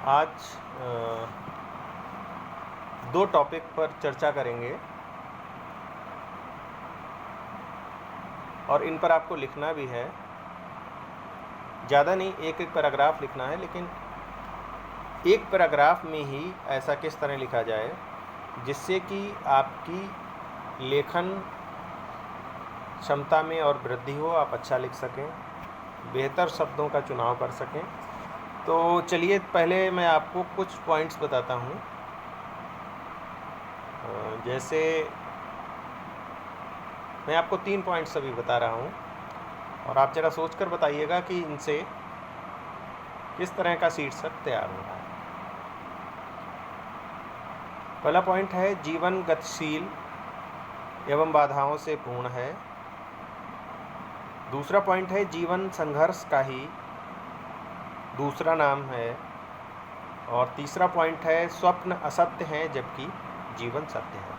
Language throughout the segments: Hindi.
आज दो टॉपिक पर चर्चा करेंगे और इन पर आपको लिखना भी है। ज़्यादा नहीं, एक एक पैराग्राफ लिखना है, लेकिन एक पैराग्राफ में ही ऐसा किस तरह लिखा जाए जिससे कि आपकी लेखन क्षमता में और वृद्धि हो, आप अच्छा लिख सकें, बेहतर शब्दों का चुनाव कर सकें। तो चलिए पहले मैं आपको कुछ पॉइंट्स बताता हूँ। जैसे मैं आपको 3 पॉइंट्स अभी बता रहा हूँ और आप ज़रा सोचकर बताइएगा कि इनसे किस तरह का शीर्षक तैयार हो रहा है। पहला पॉइंट है, जीवन गतिशील एवं बाधाओं से पूर्ण है। दूसरा पॉइंट है, जीवन संघर्ष का ही दूसरा नाम है। और तीसरा पॉइंट है, स्वप्न असत्य हैं जबकि जीवन सत्य है।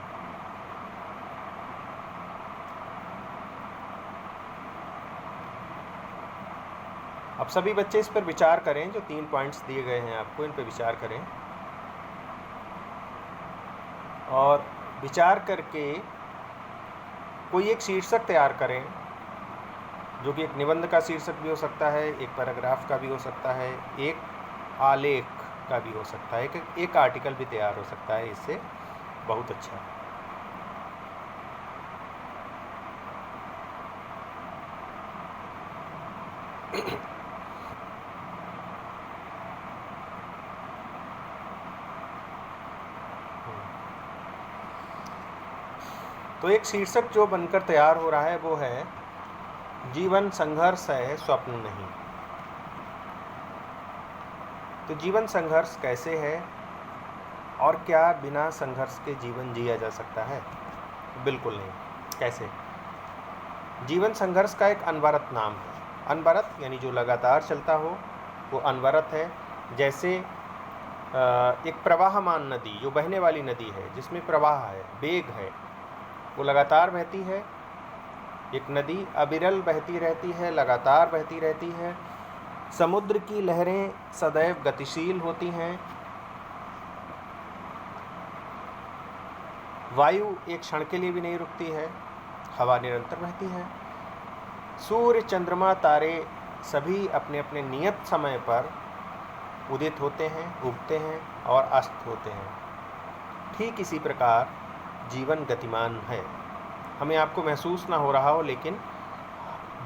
अब सभी बच्चे इस पर विचार करें, जो 3 पॉइंट्स दिए गए हैं आपको, इन पर विचार करें और विचार करके कोई एक शीर्षक तैयार करें, जो कि एक निबंध का शीर्षक भी हो सकता है, एक पैराग्राफ का भी हो सकता है, एक आलेख का भी हो सकता है, एक आर्टिकल भी तैयार हो सकता है। इससे बहुत अच्छा। तो एक शीर्षक जो बनकर तैयार हो रहा है वो है, जीवन संघर्ष है, स्वप्न नहीं। तो जीवन संघर्ष कैसे है और क्या बिना संघर्ष के जीवन जिया जा सकता है? बिल्कुल नहीं। कैसे? जीवन संघर्ष का एक अनवरत नाम है। अनवरत यानी जो लगातार चलता हो, वो अनवरत है। जैसे एक प्रवाहमान नदी, जो बहने वाली नदी है, जिसमें प्रवाह है, वेग है, वो लगातार बहती है। एक नदी अविरल बहती रहती है, लगातार बहती रहती है। समुद्र की लहरें सदैव गतिशील होती हैं। वायु एक क्षण के लिए भी नहीं रुकती है, हवा निरंतर बहती है। सूर्य, चंद्रमा, तारे सभी अपने अपने नियत समय पर उदित होते हैं, उगते हैं और अस्त होते हैं। ठीक इसी प्रकार जीवन गतिमान है। हमें आपको महसूस ना हो रहा हो, लेकिन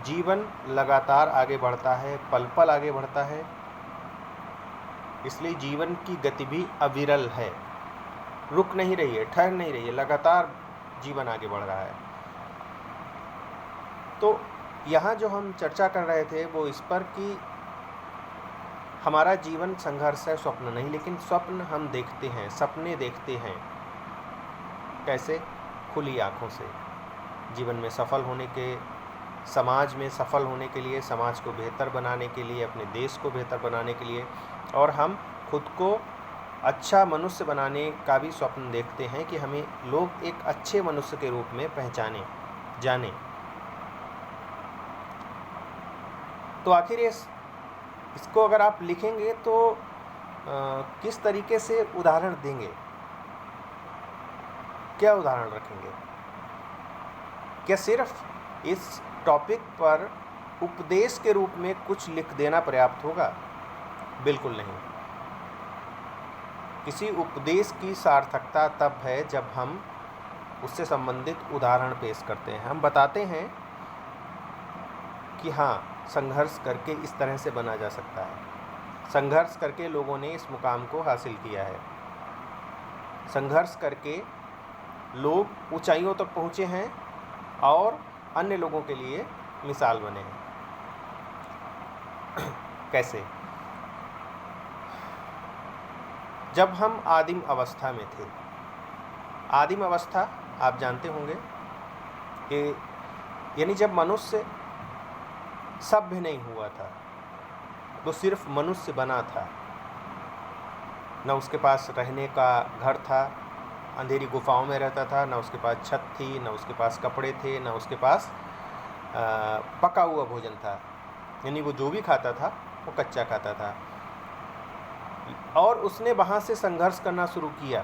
जीवन लगातार आगे बढ़ता है, पल पल आगे बढ़ता है। इसलिए जीवन की गति भी अविरल है, रुक नहीं रही है, ठहर नहीं रही है, लगातार जीवन आगे बढ़ रहा है। तो यहाँ जो हम चर्चा कर रहे थे वो इस पर कि हमारा जीवन संघर्ष है, स्वप्न नहीं। लेकिन स्वप्न हम देखते हैं, सपने देखते हैं। कैसे? खुली आँखों से। जीवन में सफल होने के, समाज में सफल होने के लिए, समाज को बेहतर बनाने के लिए, अपने देश को बेहतर बनाने के लिए, और हम खुद को अच्छा मनुष्य बनाने का भी स्वप्न देखते हैं कि हमें लोग एक अच्छे मनुष्य के रूप में पहचाने, जाने। तो आखिर इसको अगर आप लिखेंगे तो किस तरीके से उदाहरण देंगे? क्या उदाहरण रखेंगे? क्या सिर्फ इस टॉपिक पर उपदेश के रूप में कुछ लिख देना पर्याप्त होगा? बिल्कुल नहीं। किसी उपदेश की सार्थकता तब है जब हम उससे संबंधित उदाहरण पेश करते हैं। हम बताते हैं कि हाँ, संघर्ष करके इस तरह से बना जा सकता है। संघर्ष करके लोगों ने इस मुकाम को हासिल किया है। संघर्ष करके लोग ऊंचाइयों तक पहुँचे हैं और अन्य लोगों के लिए मिसाल बने हैं। कैसे? जब हम आदिम अवस्था में थे, आदिम अवस्था आप जानते होंगे कि यानी जब मनुष्य सभ्य नहीं हुआ था, वो सिर्फ मनुष्य बना था। न उसके पास रहने का घर था, अंधेरी गुफाओं में रहता था, ना उसके पास छत थी, ना उसके पास कपड़े थे, ना उसके पास पका हुआ भोजन था, यानी वो जो भी खाता था वो कच्चा खाता था। और उसने वहाँ से संघर्ष करना शुरू किया।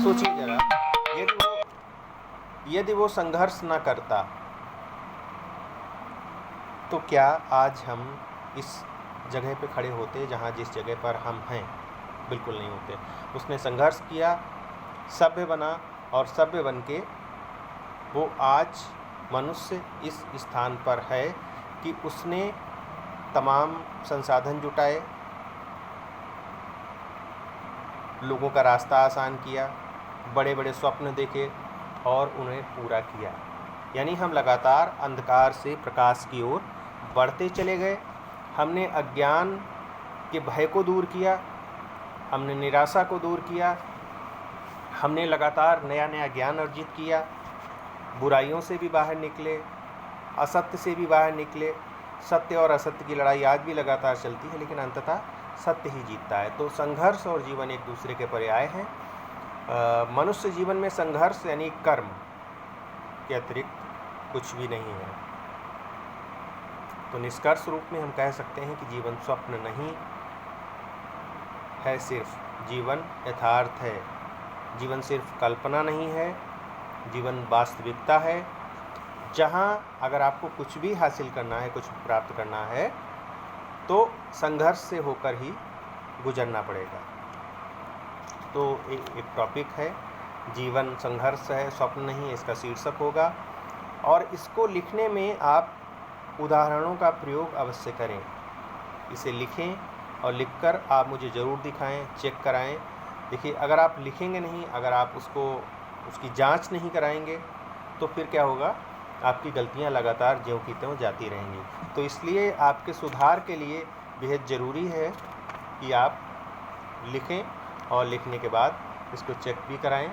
सोचिए जरा, यदि वो संघर्ष न करता तो क्या आज हम इस जगह पे खड़े होते जहाँ जिस जगह पर हम हैं? बिल्कुल नहीं होते। उसने संघर्ष किया, सभ्य बना, और सभ्य बन के वो आज मनुष्य इस स्थान पर है कि उसने तमाम संसाधन जुटाए, लोगों का रास्ता आसान किया, बड़े बड़े स्वप्न देखे और उन्हें पूरा किया। यानी हम लगातार अंधकार से प्रकाश की ओर बढ़ते चले गए। हमने अज्ञान के भय को दूर किया, हमने निराशा को दूर किया, हमने लगातार नया नया ज्ञान अर्जित किया, बुराइयों से भी बाहर निकले, असत्य से भी बाहर निकले। सत्य और असत्य की लड़ाई आज भी लगातार चलती है, लेकिन अंततः सत्य ही जीतता है। तो संघर्ष और जीवन एक दूसरे के पर्याय हैं। मनुष्य जीवन में संघर्ष यानी कर्म के अतिरिक्त कुछ भी नहीं है। तो निष्कर्ष रूप में हम कह सकते हैं कि जीवन स्वप्न नहीं है, सिर्फ जीवन यथार्थ है। जीवन सिर्फ कल्पना नहीं है, जीवन वास्तविकता है, जहाँ अगर आपको कुछ भी हासिल करना है, कुछ प्राप्त करना है, तो संघर्ष से होकर ही गुजरना पड़ेगा। तो एक टॉपिक है, जीवन संघर्ष है, स्वप्न नहीं, इसका शीर्षक होगा। और इसको लिखने में आप उदाहरणों का प्रयोग अवश्य करें। इसे लिखें और लिखकर आप मुझे ज़रूर दिखाएं, चेक कराएं। देखिए, अगर आप लिखेंगे नहीं, अगर आप उसकी जांच नहीं कराएंगे, तो फिर क्या होगा, आपकी गलतियां लगातार ज्यों की त्यों जाती रहेंगी। तो इसलिए आपके सुधार के लिए बेहद ज़रूरी है कि आप लिखें और लिखने के बाद इसको चेक भी कराएं।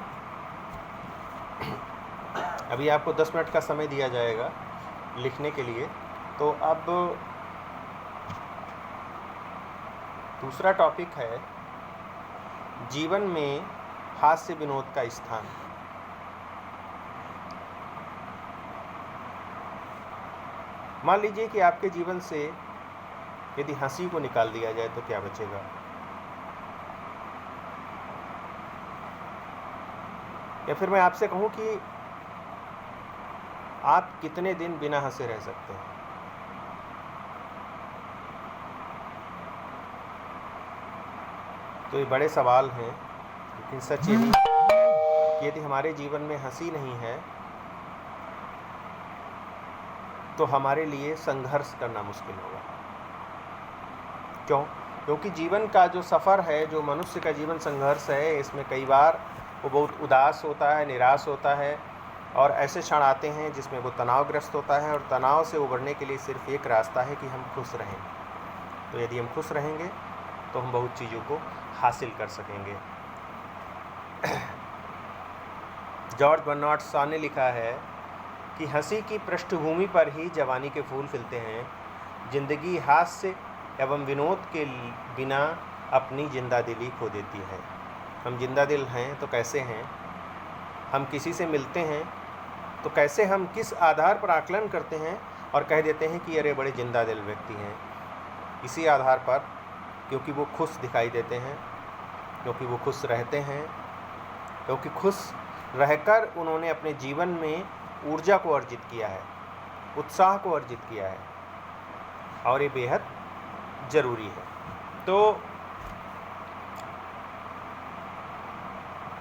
अभी आपको 10 मिनट का समय दिया जाएगा लिखने के लिए। तो अब दूसरा टॉपिक है, जीवन में हास्य विनोद का स्थान। मान लीजिए कि आपके जीवन से यदि हंसी को निकाल दिया जाए तो क्या बचेगा? या फिर मैं आपसे कहूं कि आप कितने दिन बिना हंसे रह सकते हैं? तो ये बड़े सवाल हैं, लेकिन सच यही कि यदि हमारे जीवन में हंसी नहीं है तो हमारे लिए संघर्ष करना मुश्किल होगा। क्यों? क्योंकि जीवन का जो सफ़र है, जो मनुष्य का जीवन संघर्ष है, इसमें कई बार वो बहुत उदास होता है, निराश होता है, और ऐसे क्षण आते हैं जिसमें वो तनावग्रस्त होता है। और तनाव से उबरने के लिए सिर्फ एक रास्ता है कि हम खुश रहें। तो यदि हम खुश रहेंगे तो हम बहुत चीज़ों को हासिल कर सकेंगे। जॉर्ज बर्नार्ड शॉ ने लिखा है कि हंसी की पृष्ठभूमि पर ही जवानी के फूल खिलते हैं। जिंदगी हास्य एवं विनोद के बिना अपनी जिंदा दिली खो देती है। हम जिंदा दिल हैं तो कैसे हैं? हम किसी से मिलते हैं तो कैसे, हम किस आधार पर आकलन करते हैं और कह देते हैं कि अरे बड़े जिंदा दिल व्यक्ति हैं? इसी आधार पर, क्योंकि वो खुश दिखाई देते हैं, क्योंकि वो खुश रहते हैं, क्योंकि खुश रहकर उन्होंने अपने जीवन में ऊर्जा को अर्जित किया है, उत्साह को अर्जित किया है, और ये बेहद ज़रूरी है। तो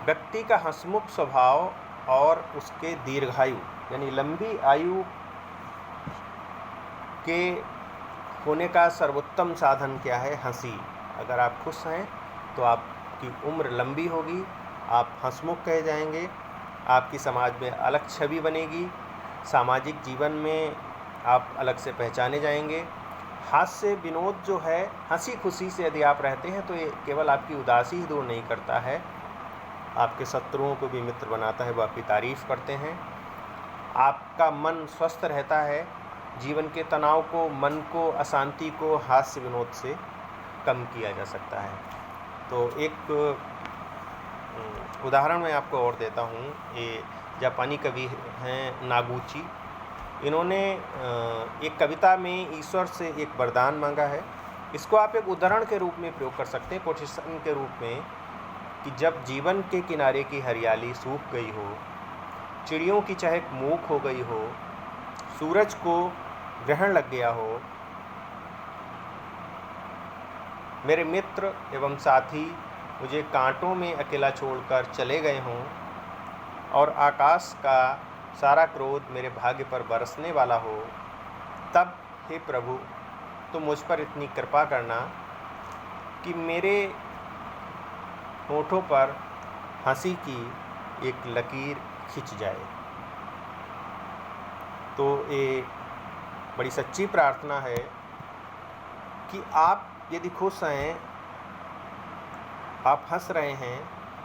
व्यक्ति का हंसमुख स्वभाव और उसके दीर्घायु यानी लंबी आयु के होने का सर्वोत्तम साधन क्या है? हंसी। अगर आप खुश हैं तो आपकी उम्र लंबी होगी, आप हंसमुख कहे जाएंगे, आपकी समाज में अलग छवि बनेगी, सामाजिक जीवन में आप अलग से पहचाने जाएंगे। हास्य विनोद जो है, हंसी खुशी से यदि आप रहते हैं तो ये केवल आपकी उदासी ही दूर नहीं करता है, आपके शत्रुओं को भी मित्र बनाता है, वो आपकी तारीफ़ करते हैं। आपका मन स्वस्थ रहता है, जीवन के तनाव को, मन को, अशांति को हास्य विनोद से कम किया जा सकता है। तो एक उदाहरण मैं आपको और देता हूँ। ये जापानी कवि हैं नागुची। इन्होंने एक कविता में ईश्वर से एक वरदान मांगा है। इसको आप एक उदाहरण के रूप में प्रयोग कर सकते हैं, कोटेशन के रूप में, कि जब जीवन के किनारे की हरियाली सूख गई हो, चिड़ियों की चहक मूक हो गई हो, सूरज को ग्रहण लग गया हो, मेरे मित्र एवं साथी मुझे कांटों में अकेला छोड़कर चले गए हों और आकाश का सारा क्रोध मेरे भाग्य पर बरसने वाला हो, तब हे प्रभु तुम मुझ पर इतनी कृपा करना कि मेरे होठों पर हंसी की एक लकीर खिंच जाए। तो ये बड़ी सच्ची प्रार्थना है कि आप यदि खुश हैं, आप हंस रहे हैं,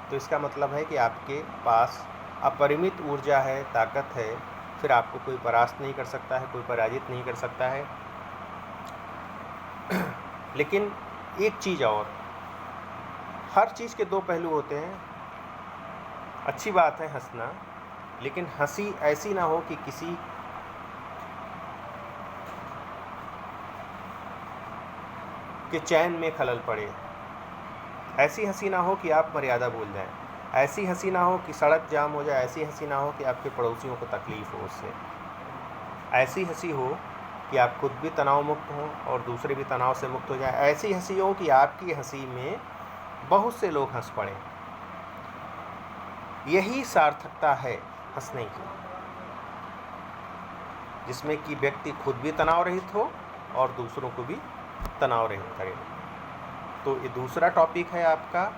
तो इसका मतलब है कि आपके पास अपरिमित ऊर्जा है, ताकत है। फिर आपको कोई परास्त नहीं कर सकता है, कोई पराजित नहीं कर सकता है। लेकिन एक चीज़ और, हर चीज़ के दो पहलू होते हैं। अच्छी बात है हंसना, लेकिन हंसी ऐसी ना हो कि किसी के चैन में खलल पड़े। ऐसी हंसी ना हो कि आप मर्यादा भूल जाएं। ऐसी हंसी ना हो कि सड़क जाम हो जाए। ऐसी हंसी ना हो कि आपके पड़ोसियों को तकलीफ़ हो उससे। ऐसी हंसी हो कि आप खुद भी तनाव मुक्त हों और दूसरे भी तनाव से मुक्त हो जाए। ऐसी हंसी हो कि आपकी हंसी में बहुत से लोग हंस पड़ें। यही सार्थकता है हंसने की, जिसमें कि व्यक्ति खुद भी तनाव रहित हो और दूसरों को भी तनाव रहित करे। तो ये दूसरा टॉपिक है आपका,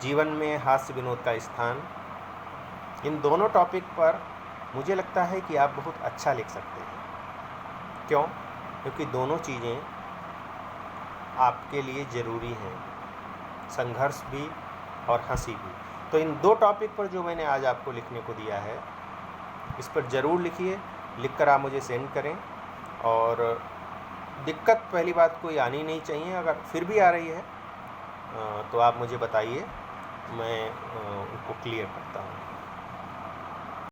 जीवन में हास्य विनोद का स्थान। इन दोनों टॉपिक पर मुझे लगता है कि आप बहुत अच्छा लिख सकते हैं। क्यों? क्योंकि दोनों चीज़ें आपके लिए ज़रूरी हैं, संघर्ष भी और हंसी भी। तो इन दो टॉपिक पर जो मैंने आज आपको लिखने को दिया है, इस पर ज़रूर लिखिए। लिखकर आप मुझे सेंड करें। और दिक्कत पहली बात कोई आनी नहीं चाहिए। अगर फिर भी आ रही है तो आप मुझे बताइए, मैं उनको क्लियर करता हूँ।